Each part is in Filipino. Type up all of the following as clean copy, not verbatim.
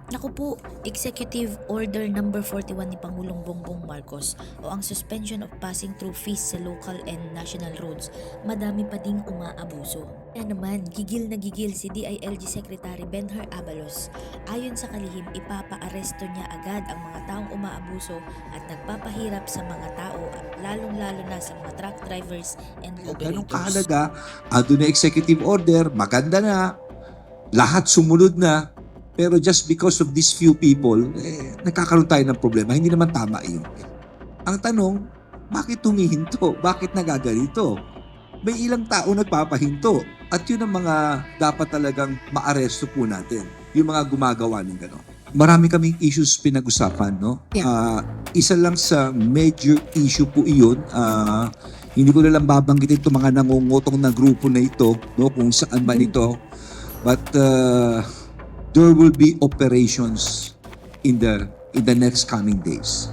Naku po, Executive Order Number 41 ni Pangulong Bongbong Marcos o ang suspension of passing through fees sa local and national roads, madami pa ding umaabuso. Kaya naman, gigil na gigil si DILG Secretary Benher Abalos. Ayon sa kalihim, ipapaaresto niya agad ang mga taong umaabuso at nagpapahirap sa mga tao, lalong-lalo na sa mga truck drivers and Ganong operators. kahalaga, ando na executive order, maganda na, lahat sumunod na, pero just because of these few people, nagkakaroon tayo ng problema. Hindi naman tama yun. Ang tanong, bakit humihinto? Bakit nagaganito? May ilang tao nagpapahinto. At yun ang mga dapat talagang maaresto po natin. Yung mga gumagawa ng gano'n. Marami kaming issues pinag-usapan, no? Isa lang sa major issue po iyon, hindi ko na lang babanggitin itong mga nangungutong na grupo na ito, no? Kung saan man ito. But there will be operations in the next coming days,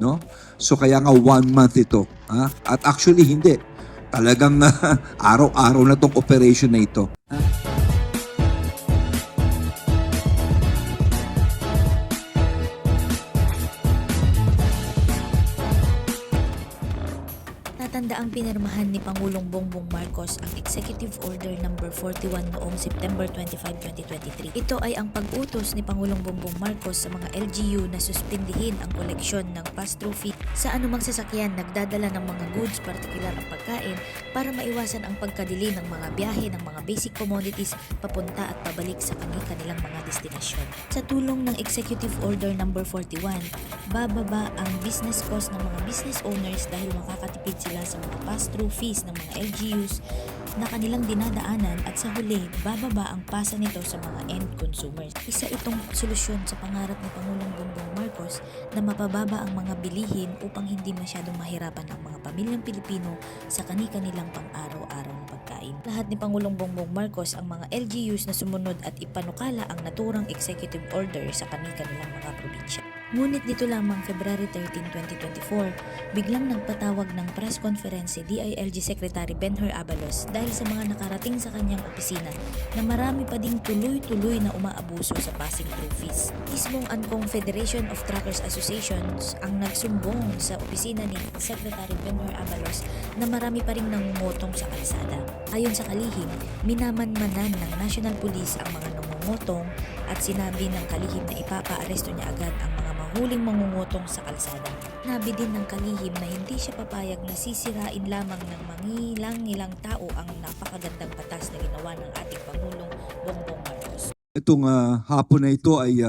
no? So kaya nga 1 month ito, ha? At actually hindi. Talagang araw-araw na tong operation na ito. Natandaang pinirmahan ni Pangulong Bongbong Marcos ang Executive Order Number 41 noong September 25, 2023. Ito ay ang pag-utos ni Pangulong Bongbong Marcos sa mga LGU na suspindihin ang koleksyon ng pass-through fee sa anumang sasakyan nagdadala ng mga goods, partikular ang pagkain, para maiwasan ang pagkadili ng mga biyahe ng mga basic commodities papunta at pabalik sa kanilang mga destinasyon. Sa tulong ng Executive Order Number 41, bababa ang business cost ng mga business owners dahil makakatipid sila sa mga pass-through fees ng mga LGUs na kanilang dinadaanan at sa huli, bababa ang pasa nito sa mga end consumers. Isa itong solusyon sa pangarap ni Pangulong Bongbong Marcos na mapababa ang mga bilihin upang hindi masyadong mahirapan ang mga pamilyang Pilipino sa kani-kanilang pang-araw-araw na pagkain. Lahat ni Pangulong Bongbong Marcos ang mga LGUs na sumunod at ipanukala ang naturang executive order sa kani-kanilang mga probinsya. Ngunit dito lamang February 13, 2024, biglang nagpatawag ng press conference si DILG Secretary Benher Abalos dahil sa mga nakarating sa kanyang opisina na marami pa ding tuloy-tuloy na umaabuso sa passing through fees. Mismong ang Confederation of Truckers Associations ang nagsumbong sa opisina ni Secretary Benher Abalos na marami pa ring nangungutong sa kalsada. Ayon sa kalihim, minamanmanan ng National Police ang mga nangungutong at sinabi ng kalihim na ipapaaresto niya agad ang mga mahuling mangungutong sa kalsada. Nabi din ng kalihim na hindi siya papayag na sisirain lamang ng mangilang-ilang tao ang napakagandang batas na ginawa ng ating Pangulong Bongbong Marcos. Itong hapon na ito ay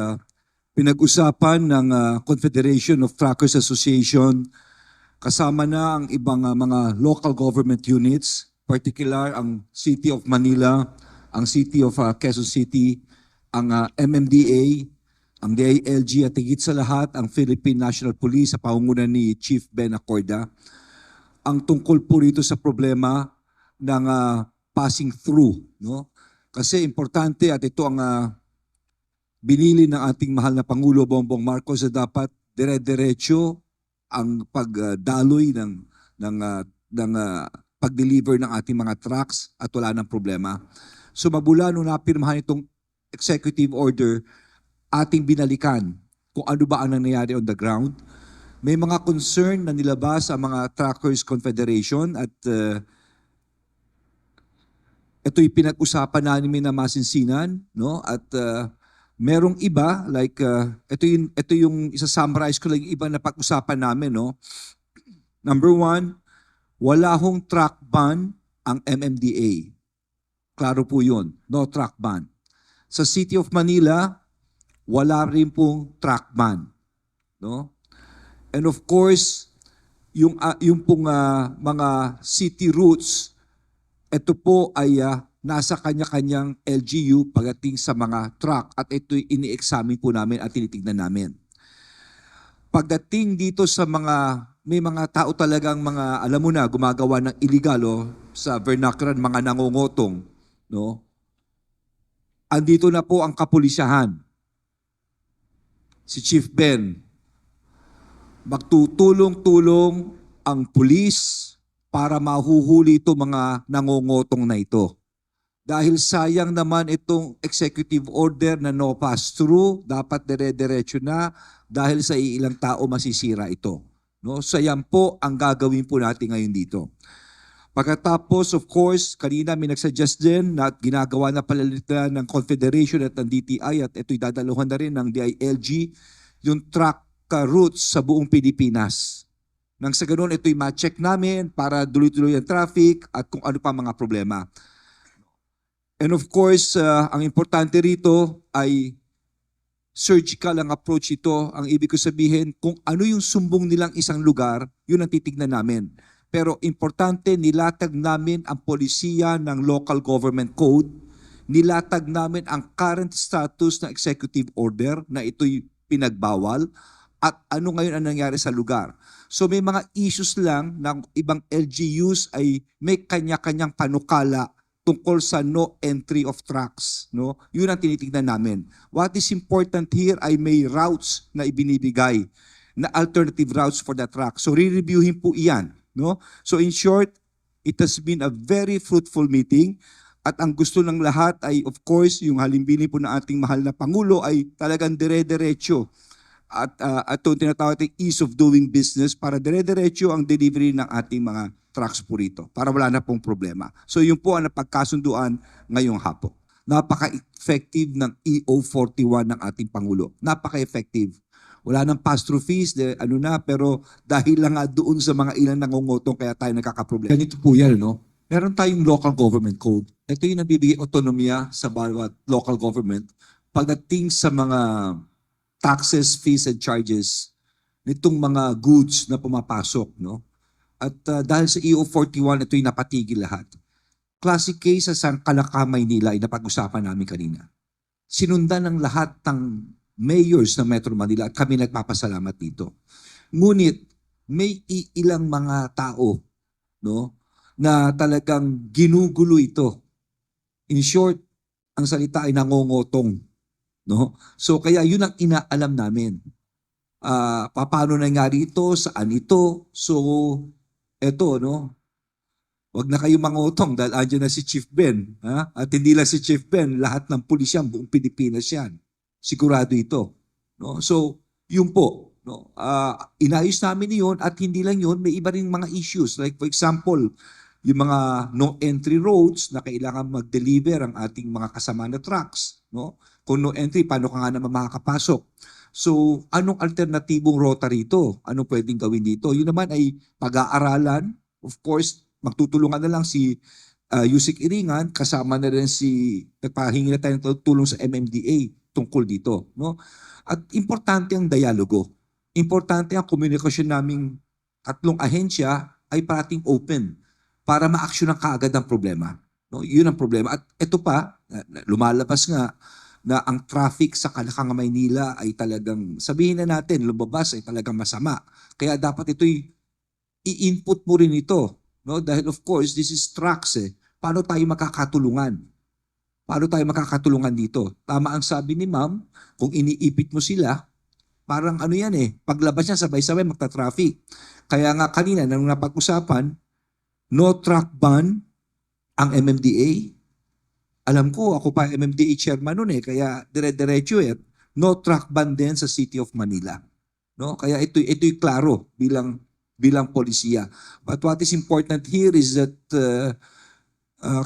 pinag-usapan ng Confederation of Truckers Association kasama na ang ibang mga local government units, particular ang City of Manila, ang City of Quezon City, ang MMDA, ang DILG at higit sa lahat ang Philippine National Police sa pangunguna ni Chief Ben Acorda. Ang tungkol po rito sa problema ng passing through, no? Kasi importante at ito ang binili ng ating mahal na Pangulo Bongbong Marcos na dapat dire-diretso ang pagdaloy ng pag-deliver ng ating mga trucks at wala ng problema. So mabula nung napirmahan itong executive order, ating binalikan kung ano ba ang nangyayari on the ground. May mga concern na nilabas ang mga Truckers Confederation at ito'y pinag-usapan namin na masinsinan, no? At merong iba, like ito yung isa-summarize ko lang yung iba na pag-usapan namin, no? Number 1, wala hong truck ban ang MMDA. Klaro po yun, no truck ban. Sa City of Manila, wala rin pong truck ban, no? And of course, yung pong mga city routes, ito po ay nasa kanya-kanyang LGU pagdating sa mga truck at ito'y ini-examine po namin at tinitignan namin. Pagdating dito sa may mga tao talagang mga, alam mo na, gumagawa ng illegal sa vernacular, mga nangungutong, no? Andito na po ang kapulisahan. Si Chief Ben, magtutulong-tulong ang pulis para mahuhuli ito mga nangungutong na ito. dahil sayang naman itong executive order na no pass through, dapat dire-diretso na dahil sa ilang tao masisira ito. No? So yan po ang gagawin po natin ngayon dito. Pagkatapos, of course, kanina may nagsuggest din na ginagawa na pala nila ng Confederation at ng DTI at ito'y dadaluhan na rin ng DILG, yung truck routes sa buong Pilipinas. Nang sa ganun, ito'y ma-check namin para tuloy-tuloy ang traffic at kung ano pa mga problema. And of course, ang importante rito ay surgical ang approach ito. Ang ibig ko sabihin, kung ano yung sumbong nilang isang lugar, yun ang titignan namin. Pero importante, nilatag namin ang polisiya ng local government code, nilatag namin ang current status ng executive order na ito'y pinagbawal, at ano ngayon ang nangyari sa lugar. So may mga issues lang ng ibang LGUs ay may kanya-kanyang panukala tungkol sa no entry of trucks. No? Yun ang tinitignan namin. What is important here ay may routes na ibinibigay, na alternative routes for the truck. So re-reviewin po iyan. No? So in short, it has been a very fruitful meeting. At ang gusto ng lahat ay of course, yung halimbini po ng ating mahal na Pangulo ay talagang dire-diretso. At itong tinatawag natin ease of doing business para dire-diretso ang delivery ng ating mga trucks po rito para wala na pong problema. So yun po ang napagkasunduan ngayong hapon. Napaka-effective ng EO41 ng ating Pangulo. Napaka-effective. Wala nang pass-through fees, pero dahil lang nga doon sa mga ilang nangungutong kaya tayo nagkakaproblema. Ganito po yan, no? Meron tayong local government code. Ito yung nabibigay autonomiya sa bawat local government pagdating sa mga taxes, fees, and charges nitong mga goods na pumapasok, no? At dahil sa EO41, ito'y napatigil lahat. Classic case sa Kalakamay nila ay napag-usapan namin kanina. Sinundan ng lahat ng mayors ng Metro Manila at kami nagpapasalamat dito. Ngunit may ilang mga tao, no, na talagang ginugulo ito. In short, ang salita ay nangongotong. No? So kaya yun ang inaalam namin. Paano nangyari ito, saan ito. So eto, no? Wag na kayo mangutong dahil andyan na si Chief Ben. Ha? At hindi lang si Chief Ben, lahat ng pulisyan, buong Pilipinas yan. Sigurado ito. No? So yun po. No? Inayos namin yun at hindi lang yun, may iba ring mga issues. Like for example, yung mga no entry roads na kailangan mag-deliver ang ating mga kasama na trucks. No? Kung no entry, paano ka nga naman makakapasok? So, anong alternatibong rota rito? Anong pwedeng gawin dito? Yun naman ay pag-aaralan. Of course, magtutulungan na lang si Yusik Iringan, kasama na rin nagpahingi na tayo ng tulong sa MMDA tungkol dito. No? At importante ang dialogo. Importante ang komunikasyon naming tatlong ahensya ay parating open para ma-action ng kaagad ang problema. No? Yun ang problema. At ito pa, lumalabas nga, na ang traffic sa Kalakang, Maynila ay talagang, sabihin na natin, lumabas ay talagang masama. Kaya dapat ito'y i-input mo rin ito. No? Dahil of course, this is trucks eh. Paano tayo makakatulungan? Paano tayo makakatulungan dito? Tama ang sabi ni ma'am, kung iniipit mo sila, parang ano yan eh, paglabas niya sabay-sabay magta-traffic. Kaya nga kanina, nang napag-usapan, no truck ban ang MMDA. Alam ko, ako pa MMDA chairman noon eh, kaya dire-diretso eh. No truck ban din sa City of Manila. No? Kaya ito'y klaro bilang polisiya. But what is important here is that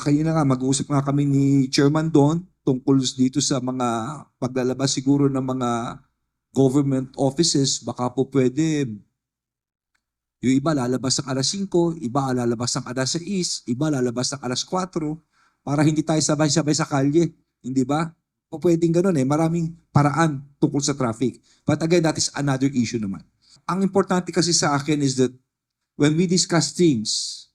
kanina nga mag-uusap nga kami ni Chairman Don tungkol dito sa mga paglalabas siguro ng mga government offices. Baka po pwede yung iba lalabas ng alas 5, iba lalabas ng alas 6, iba lalabas ng alas 4 para hindi tayo sabay-sabay sa kalye. Hindi ba? O pwedeng ganun eh. Maraming paraan tungkol sa traffic. But again, that is another issue naman. Ang importante kasi sa akin is that when we discuss things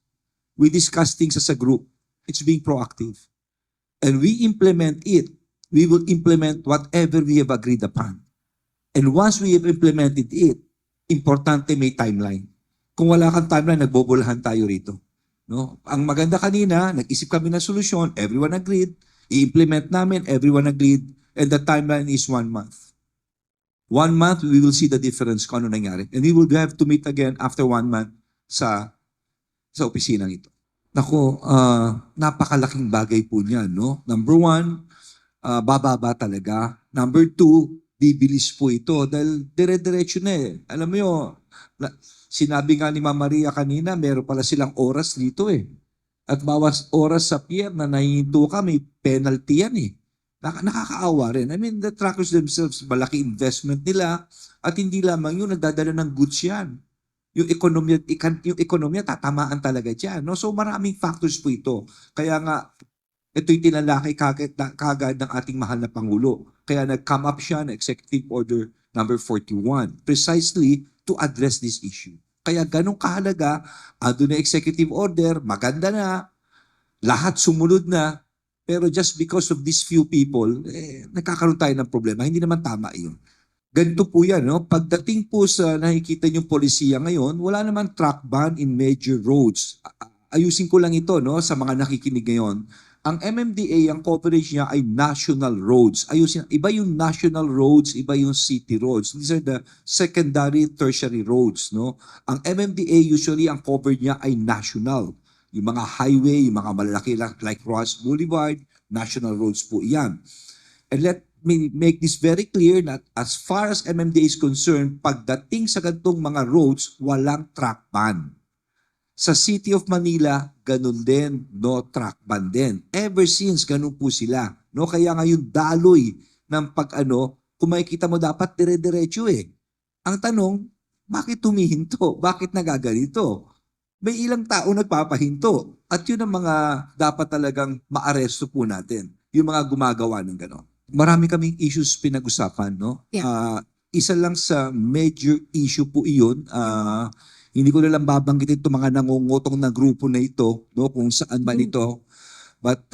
as a group. It's being proactive. And we implement it. We will implement whatever we have agreed upon. And once we have implemented it, importante may timeline. Kung wala kang timeline, nagbobolahan tayo rito. No? Ang maganda kanina, nag-isip kami ng solusyon, everyone agreed, i-implement namin, everyone agreed, and the timeline is 1 month. 1 month, we will see the difference kung ano nangyari. And we will have to meet again after 1 month sa opisinang ito. Nako, napakalaking bagay po niyan, no? Number one, bababa talaga. Number two, bibilis po ito dahil dire-diretso na eh. Alam mo yun, sinabi nga ni Mama Maria kanina, meron pala silang oras dito eh. At bawas oras sa pier na nahihinto ka, may penalty yan eh. Nakakaawa rin. I mean, the truckers themselves, malaki investment nila at hindi lamang yun, nagdadala ng goods yan. Yung ekonomiya tatamaan talaga dyan. No? So maraming factors po ito. Kaya nga, ito'y tinalaki kagad ng ating mahal na Pangulo. Kaya nag-come up siya ng Executive Order number 41 precisely to address this issue. Kaya ganun kahalaga, ando na Executive Order, maganda na, lahat sumunod na, pero just because of these few people, nagkakaroon tayo ng problema. Hindi naman tama yun. Ganito po yan, no? Pagdating po sa nakikita niyong polisiya ngayon, wala naman truck ban in major roads. Ayusin ko lang ito, no, sa mga nakikinig ngayon. Ang MMDA, ang coverage niya ay national roads. Ayusin, iba yung national roads, iba yung city roads. These are the secondary, tertiary roads, no? Ang MMDA, usually, ang cover niya ay national. Yung mga highway, yung mga malalaki like Ross Boulevard, national roads po iyan. And let me make this very clear that as far as MMDA is concerned, pagdating sa ganitong mga roads, walang truck ban. Sa City of Manila, ganun din, no truck ban din. Ever since, ganun po sila. No? Kaya ngayon daloy ng kung makikita mo dapat dire-diretso eh. Ang tanong, bakit tumihinto? Bakit nagaganito? May ilang tao nagpapahinto. At yun ang mga dapat talagang maaresto po natin. Yung mga gumagawa ng gano'n. Marami kaming issues pinag-usapan, no? Yeah. Isa lang sa major issue po iyon, hindi ko na lang babanggitin itong mga nangungutong na grupo na ito, no? Kung saan man ito. But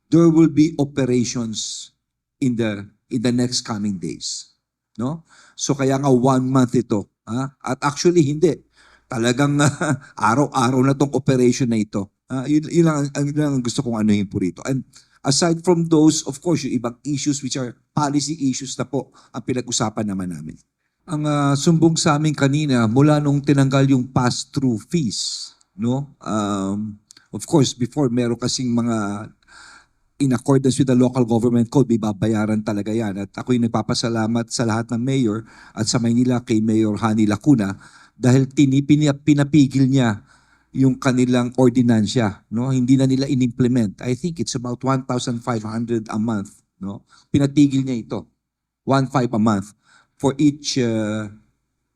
there will be operations in the next coming days, no? So kaya nga 1 month ito. At actually hindi. Talagang araw-araw na tong operation na ito. Yun lang ang gusto kong anuhin po rito. And aside from those, of course, yung ibang issues which are policy issues na po ang pinag-usapan naman namin. Ang sumbong sa amin kanina, mula nung tinanggal yung pass-through fees, no? Of course, before meron kasing mga in accordance with the local government code, may babayaran talaga yan. At ako'y nagpapasalamat sa lahat ng mayor at sa Maynila kay Mayor Hani Lacuna dahil pinapigil niya yung kanilang ordinansya, no? Hindi na nila in-implement. I think it's about 1,500 a month, no? Pinatigil niya ito. 1,500 a month for each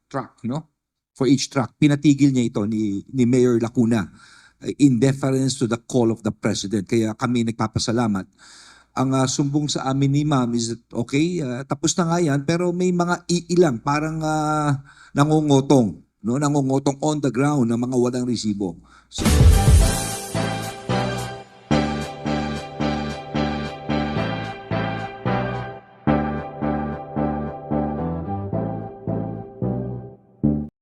truck, no? For each truck. Pinatigil niya ito ni Mayor Lacuna in deference to the call of the President. Kaya kami nagpapasalamat. Ang sumbong sa amin ni Ma'am is that, okay, tapos na nga yan, pero may mga iilang parang nangungutong, no? Nangungutong on the ground ng mga walang resibo. So,